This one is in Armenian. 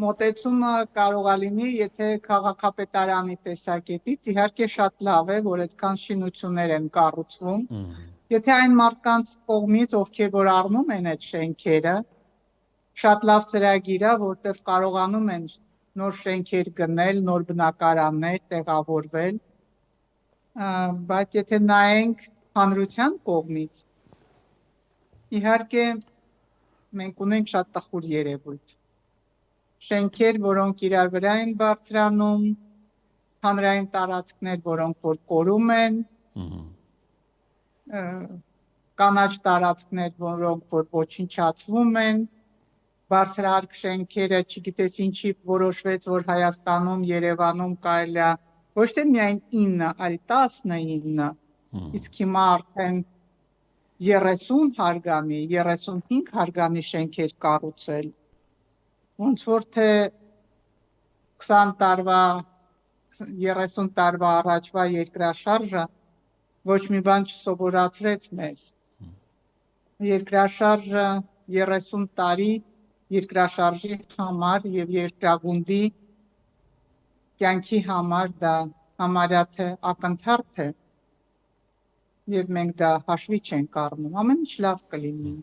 մոտեցումը կարող է լինի, եթե քաղաքապետարանի տեսակետից իհարկե շատ լավ է, որ այդքան շինություններ են կառուցվում։ Եթե այն մարդկանց կողմից, ովքեր որ առնում են այդ շենքերը, շատ լավ ծրագիր է, որտեղ կարողանում են նոր շենքեր գնել, նոր բնակարաններ տեղավորվել, բայց եթե նայենք հանրության կողմից, իհարկե մենք ունենք շատ տխուր երևույթ։ Շենքեր, որոնք իրար վրա են բարձրանում, հանրային տարածքներ, որոնք որ կորում են, կանաչ տարածքներ, որոնք որ ոչնչացվում են, բարձրահարկ շենքերը, չգիտես ինչի որոշվեց, որ Հայաստանում, Երևանում կարելի է ոչ թե միայն 9, այլ 19, իսկ հիմա արդեն 30 հարգանի, 35 հարգանի շենքեր կառուցել, ոնց որ թե 20 տարվա, 30 տարվա առաջվա երկրաշարժը ոչ մի բան չսովորացրեց մեզ։ Երկրաշարժը 30 տարի երկրաշարժի համար և երկրագունդի կյանքի համար դա համարյա թե ակնթարթ է և մենք դա հաշվի չենք առնում, ամեն ինչ լավ կլինի։